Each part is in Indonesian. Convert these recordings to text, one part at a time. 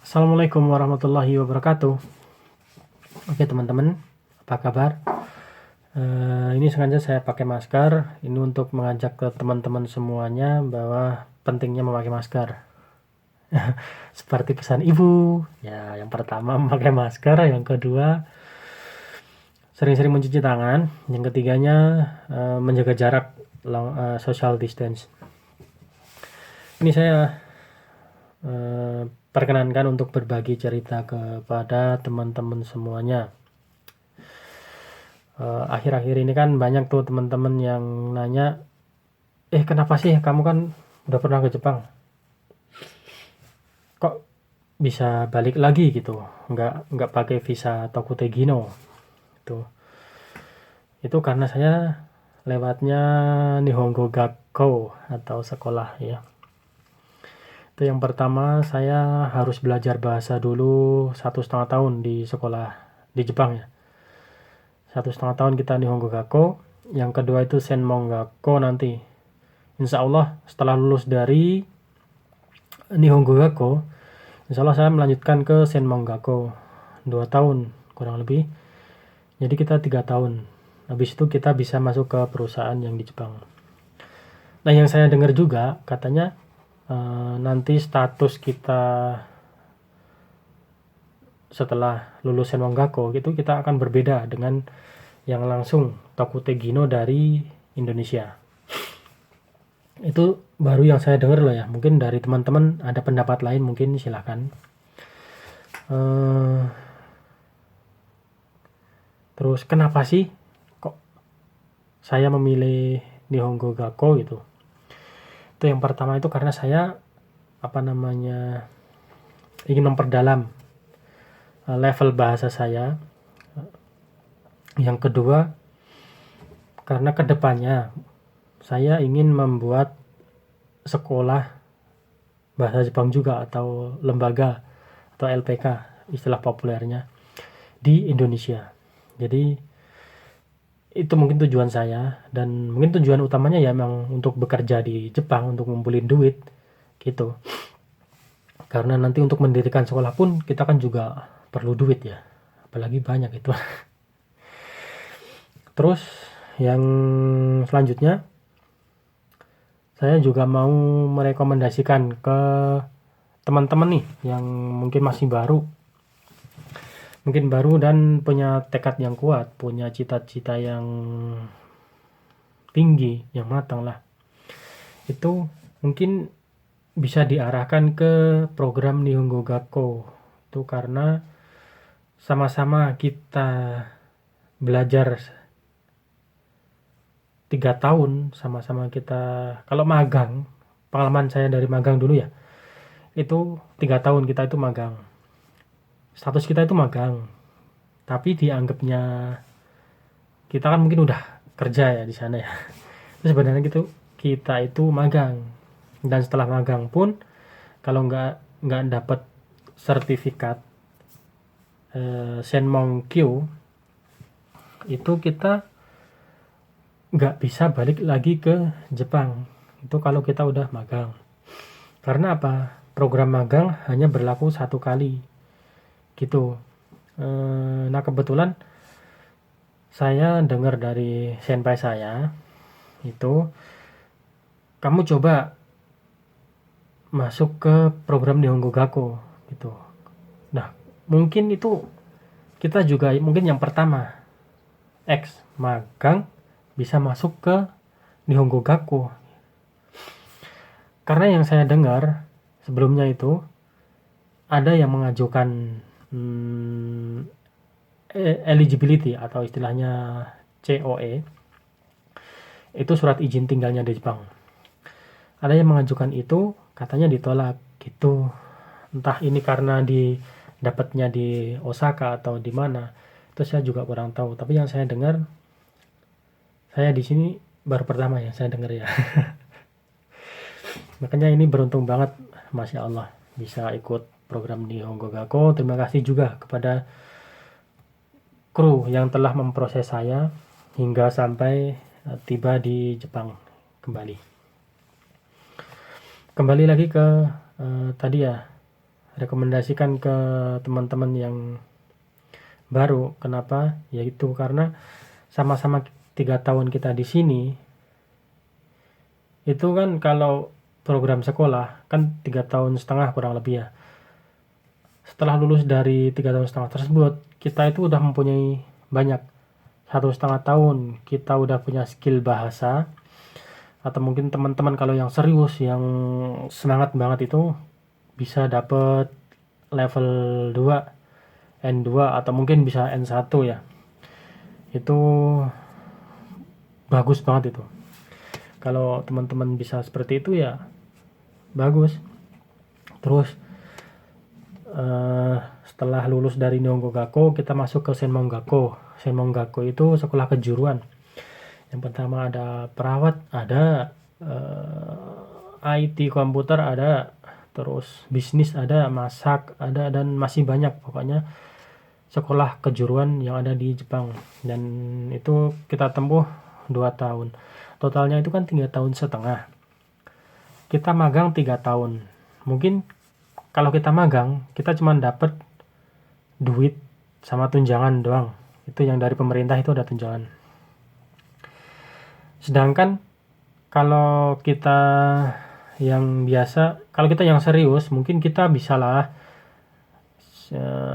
Assalamualaikum warahmatullahi wabarakatuh. Oke teman-teman, apa kabar? Ini sengaja saya pakai masker. Ini untuk mengajak ke teman-teman semuanya bahwa pentingnya memakai masker. Seperti pesan ibu. Ya, yang pertama memakai masker, yang kedua sering-sering mencuci tangan, yang ketiganya menjaga jarak, social distance. Ini saya perkenankan untuk berbagi cerita kepada teman-teman semuanya. Akhir-akhir ini kan banyak tuh teman-teman yang nanya, kenapa sih kamu kan udah pernah ke Jepang, kok bisa balik lagi gitu, nggak pakai visa Tokute Gino itu. Itu karena saya lewatnya Nihongo Gakko atau sekolah ya. Itu yang pertama, saya harus belajar bahasa dulu 1,5 tahun di sekolah di Jepang ya. 1,5 tahun kita Nihongo Gakko. Yang kedua itu Senmon Gakko nanti. Insya Allah setelah lulus dari Nihongo Gakko, insya Allah saya melanjutkan ke Senmon Gakko 2 tahun kurang lebih. Jadi kita 3 tahun. Habis itu kita bisa masuk ke perusahaan yang di Jepang. Nah, yang saya dengar juga katanya nanti status kita setelah lulus Senmon Gakko itu kita akan berbeda dengan yang langsung Tokute Gino dari Indonesia. Itu baru yang saya dengar loh ya. Mungkin dari teman-teman ada pendapat lain, mungkin silahkan. Terus kenapa sih kok saya memilih Nihongo Gakko gitu? Itu yang pertama itu karena saya ingin memperdalam level bahasa saya. Yang kedua, karena kedepannya saya ingin membuat sekolah bahasa Jepang juga atau lembaga atau LPK istilah populernya di Indonesia. Jadi itu mungkin tujuan saya, dan mungkin tujuan utamanya ya memang untuk bekerja di Jepang, untuk ngumpulin duit gitu. Karena nanti untuk mendirikan sekolah pun kita kan juga perlu duit ya, apalagi banyak itu. Terus yang selanjutnya, saya juga mau merekomendasikan ke teman-teman nih yang mungkin masih baru, dan punya tekad yang kuat, punya cita-cita yang tinggi, yang matang lah. Itu mungkin bisa diarahkan ke program Nihongo Gakko. Itu karena sama-sama kita belajar 3 tahun, sama-sama kita, kalau magang, pengalaman saya dari magang dulu ya, itu 3 tahun kita itu magang. Status kita itu magang, tapi dianggapnya kita kan mungkin udah kerja ya di sana ya. Itu sebenarnya gitu, kita itu magang. Dan setelah magang pun kalau nggak dapat sertifikat Senmonkyo, itu kita nggak bisa balik lagi ke Jepang. Itu kalau kita udah magang. Karena apa? Program magang hanya berlaku 1 kali gitu. Nah, kebetulan saya dengar dari senpai saya itu, kamu coba masuk ke program Nihongo Gakko gitu. Nah, mungkin itu kita juga mungkin yang pertama ex magang bisa masuk ke Nihongo Gakko. Karena yang saya dengar sebelumnya itu ada yang mengajukan eligibility atau istilahnya COE, itu surat izin tinggalnya di Jepang. Ada yang mengajukan itu, katanya ditolak gitu. Entah ini karena dapatnya di Osaka atau di mana, itu saya juga kurang tahu. Tapi yang saya dengar, saya di sini baru pertama ya saya dengar ya. Makanya ini beruntung banget, Masya Allah, bisa ikut program di Nihongo Gakko. Terima kasih juga kepada kru yang telah memproses saya hingga sampai tiba di Jepang kembali. Kembali lagi ke tadi ya, rekomendasikan ke teman-teman yang baru. Kenapa? Yaitu karena sama-sama 3 tahun kita di sini, itu kan kalau program sekolah kan 3,5 tahun kurang lebih ya. Setelah lulus dari 3,5 tahun tersebut, kita itu udah mempunyai banyak. 1,5 tahun kita udah punya skill bahasa, atau mungkin teman-teman kalau yang serius, yang semangat banget itu bisa dapet level 2, N2, atau mungkin bisa N1 ya. Itu bagus banget itu. Kalau teman-teman bisa seperti itu ya bagus. Terus setelah lulus dari Nihongo Gakko, kita masuk ke Senmon Gakko. Senmon Gakko itu sekolah kejuruan. Yang pertama ada perawat, ada IT komputer ada, terus bisnis ada, masak ada, dan masih banyak pokoknya sekolah kejuruan yang ada di Jepang. Dan itu kita tempuh 2 tahun. Totalnya itu kan 3,5 tahun. Kita magang 3 tahun. Mungkin kalau kita magang, kita cuma dapat duit sama tunjangan doang. Itu yang dari pemerintah itu ada tunjangan. Sedangkan kalau kita yang biasa, kalau kita yang serius, mungkin kita bisa lah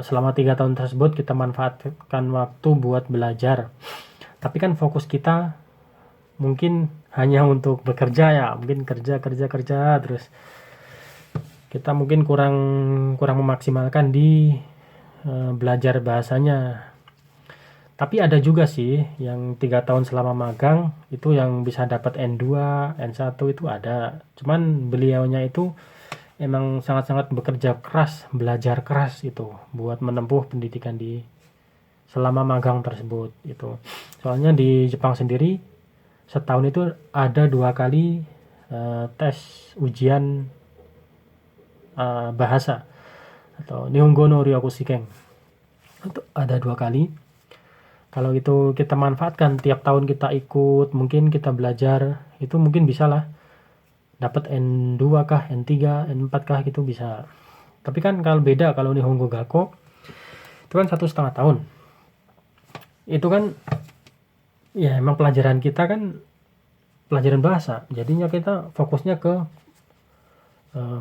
selama 3 tahun tersebut kita manfaatkan waktu buat belajar. Tapi kan fokus kita mungkin hanya untuk bekerja ya, mungkin kerja terus kita mungkin kurang memaksimalkan di belajar bahasanya. Tapi ada juga sih yang 3 tahun selama magang itu yang bisa dapat N2, N1 itu ada. Cuman beliaunya itu emang sangat-sangat bekerja keras, belajar keras itu buat menempuh pendidikan di selama magang tersebut itu. Soalnya di Jepang sendiri setahun itu ada 2 kali tes ujian bahasa atau Nihongo no Ryokushiken. Itu ada 2 kali. Kalau itu kita manfaatkan, tiap tahun kita ikut, mungkin kita belajar, itu mungkin bisa lah dapat N2 kah, N3, N4 kah, gitu bisa. Tapi kan kalau beda, kalau Nihongo Gakko itu kan 1,5 tahun. Itu kan ya emang pelajaran kita kan pelajaran bahasa, jadinya kita fokusnya ke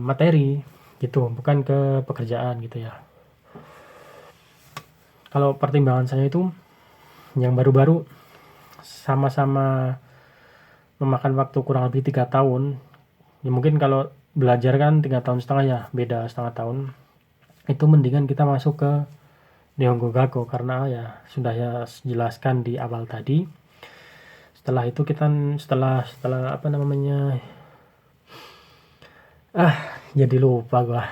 materi gitu, bukan ke pekerjaan gitu ya. Kalau pertimbangan saya itu yang baru-baru sama-sama memakan waktu kurang lebih 3 tahun. Ya mungkin kalau belajar kan 3,5 tahun ya, beda setengah tahun. Itu mendingan kita masuk ke Nihongo Gakko karena ya sudah ya jelaskan di awal tadi. Setelah itu kita setelah apa namanya? Jadi lupa gua.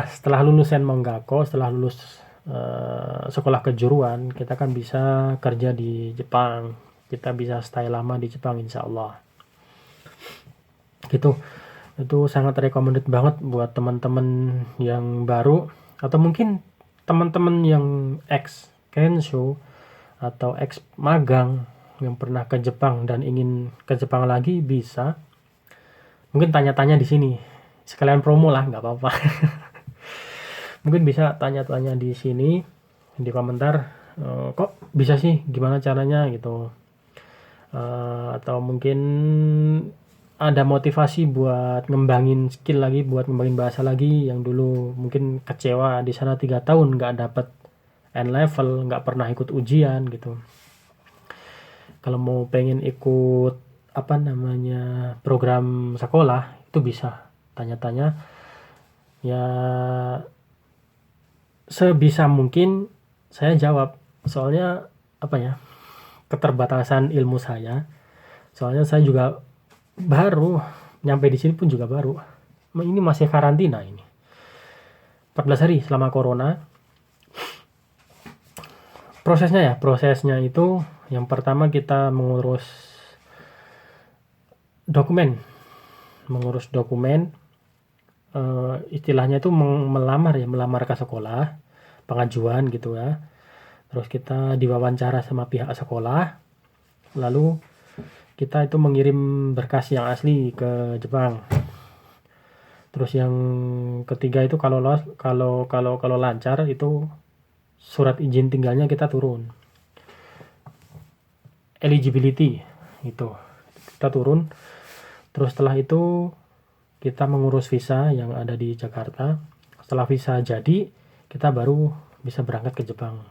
Setelah lulus Senmon Gakko, setelah lulus sekolah kejuruan, kita kan bisa kerja di Jepang. Kita bisa stay lama di Jepang insya Allah. Gitu. Itu sangat recommended banget buat teman-teman yang baru atau mungkin teman-teman yang ex Kensho atau ex magang yang pernah ke Jepang dan ingin ke Jepang lagi, bisa mungkin tanya-tanya di sini. Sekalian promo lah, nggak apa-apa. Mungkin bisa tanya-tanya di sini di komentar, kok bisa sih, gimana caranya gitu, atau mungkin ada motivasi buat ngembangin skill lagi, buat ngembangin bahasa lagi, yang dulu mungkin kecewa di sana 3 tahun nggak dapet N level, nggak pernah ikut ujian gitu. Kalau mau pengen ikut apa namanya program sekolah, itu bisa tanya-tanya ya, sebisa mungkin saya jawab. Soalnya apa ya, keterbatasan ilmu saya. Soalnya saya juga baru nyampe di sini pun juga baru. Ini masih karantina ini. 14 hari selama corona. Prosesnya itu yang pertama kita mengurus dokumen. Istilahnya itu melamar ke sekolah, pengajuan gitu ya. Terus kita diwawancara sama pihak sekolah, lalu kita itu mengirim berkas yang asli ke Jepang. Terus yang ketiga itu kalau lancar itu surat izin tinggalnya kita turun. Eligibility itu kita turun. Terus setelah itu kita mengurus visa yang ada di Jakarta. Setelah visa jadi, kita baru bisa berangkat ke Jepang.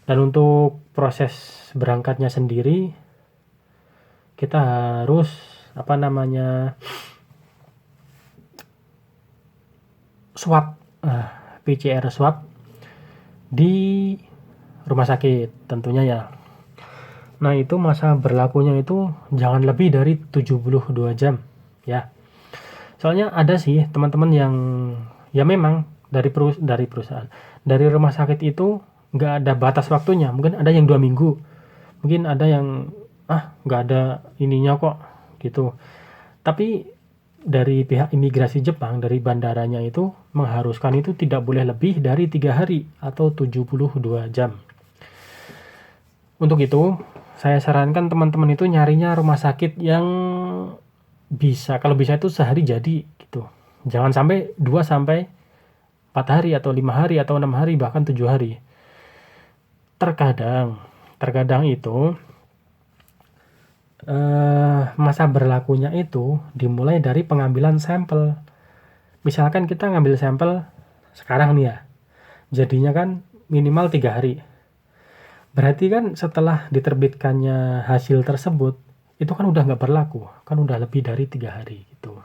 Dan untuk proses berangkatnya sendiri, kita harus swab, PCR swab di rumah sakit tentunya ya. Nah itu masa berlakunya itu jangan lebih dari 72 jam ya. Soalnya ada sih teman-teman yang ya memang dari perusahaan, dari rumah sakit itu nggak ada batas waktunya. Mungkin ada yang 2 minggu, mungkin ada yang nggak ada ininya kok gitu. Tapi dari pihak imigrasi Jepang, dari bandaranya itu mengharuskan itu tidak boleh lebih dari 3 hari atau 72 jam. Untuk itu, saya sarankan teman-teman itu nyarinya rumah sakit yang bisa, kalau bisa itu sehari jadi gitu. Jangan sampai 2 sampai 4 hari atau 5 hari atau 6 hari bahkan 7 hari. Terkadang itu masa berlakunya itu dimulai dari pengambilan sampel. Misalkan kita ngambil sampel sekarang nih ya, jadinya kan minimal 3 hari. Berarti kan setelah diterbitkannya hasil tersebut, itu kan udah nggak berlaku, kan udah lebih dari 3 hari gitu.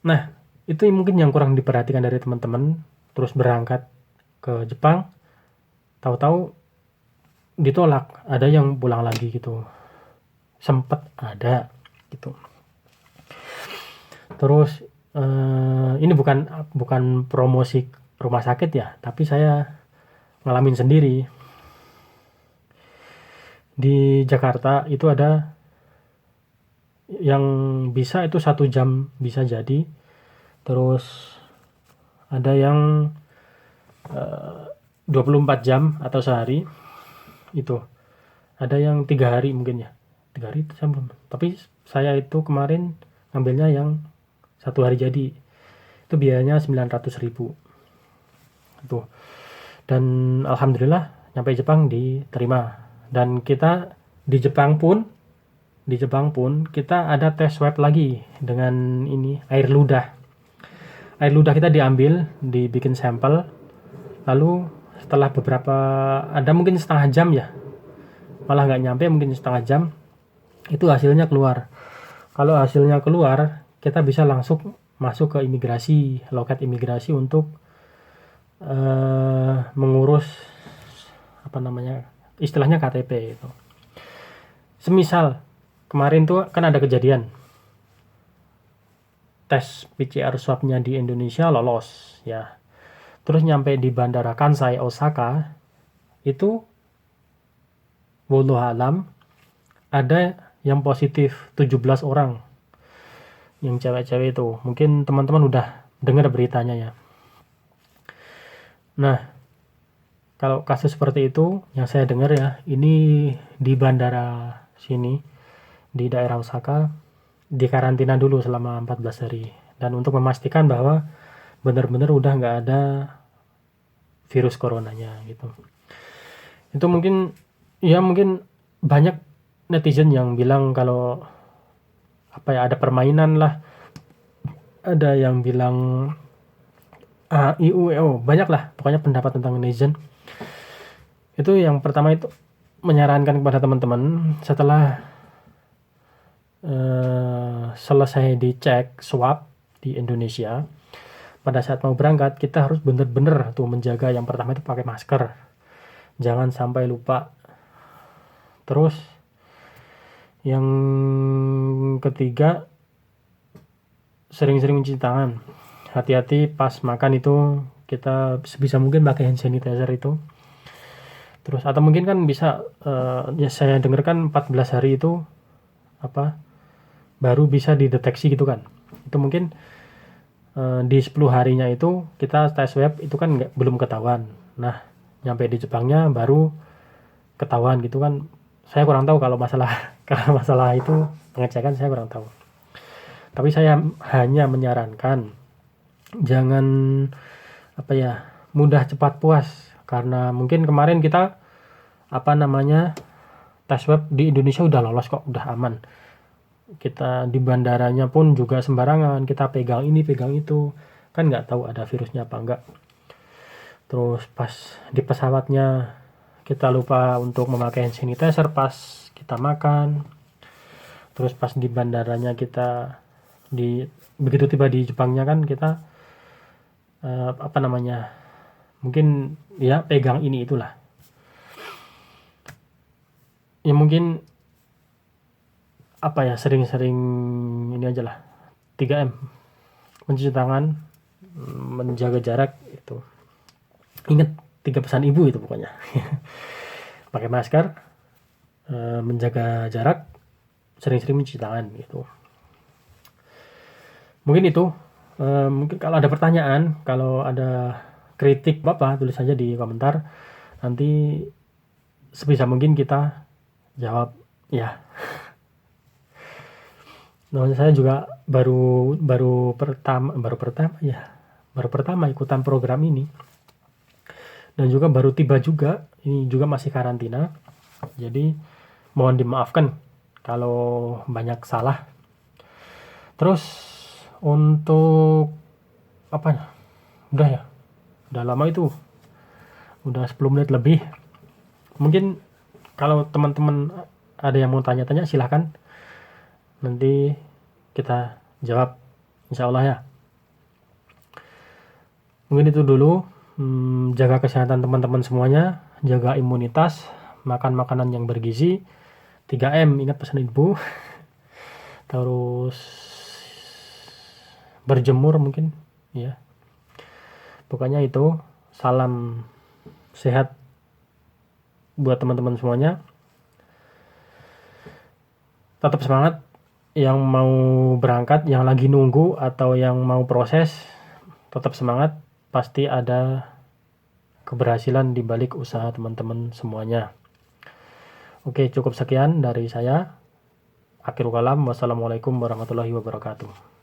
Nah, itu mungkin yang kurang diperhatikan dari teman-teman, terus berangkat ke Jepang, tahu-tahu ditolak, ada yang pulang lagi gitu. Sempet ada gitu. Terus ini bukan promosi rumah sakit ya, tapi saya ngalamin sendiri. Di Jakarta itu ada yang bisa itu 1 jam bisa jadi. Terus ada yang 24 jam atau sehari itu. Ada yang 3 hari mungkin ya. 3 hari itu sama. Tapi saya itu kemarin ngambilnya yang 1 hari jadi. Itu biayanya 900.000. Itu. Dan alhamdulillah nyampe Jepang diterima. Dan kita di Jepang pun kita ada tes swab lagi dengan ini air ludah. Air ludah kita diambil, dibikin sampel. Lalu setelah ada mungkin setengah jam ya. Malah nggak nyampe, mungkin setengah jam. Itu hasilnya keluar. Kalau hasilnya keluar, kita bisa langsung masuk ke imigrasi, loket imigrasi untuk mengurus istilahnya KTP itu. Semisal kemarin tuh kan ada kejadian tes PCR swabnya di Indonesia lolos ya. Terus nyampe di bandara Kansai Osaka itu wallahu alam ada yang positif 17 orang yang cewek-cewek itu. Mungkin teman-teman udah dengar beritanya ya. Nah, kalau kasus seperti itu yang saya dengar ya, ini di bandara sini di daerah Osaka dikarantina dulu selama 14 hari. Dan untuk memastikan bahwa benar-benar udah nggak ada virus coronanya gitu. Itu mungkin banyak netizen yang bilang kalau ada permainan lah, ada yang bilang banyak lah pokoknya pendapat tentang netizen. Itu yang pertama itu menyarankan kepada teman-teman setelah selesai dicek swab di Indonesia, pada saat mau berangkat kita harus benar-benar tuh menjaga. Yang pertama itu pakai masker, jangan sampai lupa. Terus yang ketiga, sering-sering mencuci tangan. Hati-hati pas makan itu kita sebisa mungkin pakai hand sanitizer itu. Terus atau mungkin kan bisa ya saya dengar kan 14 hari itu baru bisa dideteksi gitu kan. Itu mungkin di 10 harinya itu kita tes swab itu kan belum ketahuan. Nah, nyampe di Jepangnya baru ketahuan gitu kan. Saya kurang tahu kalau masalah itu pengecekan, saya kurang tahu. Tapi saya hanya menyarankan jangan mudah cepat puas, karena mungkin kemarin kita tes swab di Indonesia udah lolos kok, udah aman. Kita di bandaranya pun juga sembarangan, kita pegang ini pegang itu, kan nggak tahu ada virusnya apa enggak. Terus pas di pesawatnya kita lupa untuk memakai hand sanitizer pas kita makan. Terus pas di bandaranya kita begitu tiba di Jepangnya kan kita mungkin ya pegang ini itulah. Ya mungkin sering-sering ini aja lah, 3M, mencuci tangan, menjaga jarak, itu ingat 3 pesan ibu itu pokoknya. Pakai masker, menjaga jarak, sering-sering mencuci tangan gitu. Mungkin itu. Mungkin kalau ada pertanyaan, kalau ada kritik Bapak, tulis saja di komentar, nanti sebisa mungkin kita jawab ya. Namanya saya juga baru pertama ikutan program ini, dan juga baru tiba juga, ini juga masih karantina, jadi mohon dimaafkan kalau banyak salah. Terus untuk udah lama itu, udah 10 menit lebih. Mungkin kalau teman-teman ada yang mau tanya-tanya silahkan, nanti kita jawab insya Allah ya. Mungkin itu dulu. Jaga kesehatan teman-teman semuanya, jaga imunitas, makan makanan yang bergizi, 3M, ingat pesan ibu. Terus berjemur mungkin ya. Pokoknya itu, salam sehat buat teman-teman semuanya. Tetap semangat, yang mau berangkat, yang lagi nunggu atau yang mau proses, tetap semangat, pasti ada keberhasilan di balik usaha teman-teman semuanya. Oke, cukup sekian dari saya. Akhirul kalam, wassalamualaikum warahmatullahi wabarakatuh.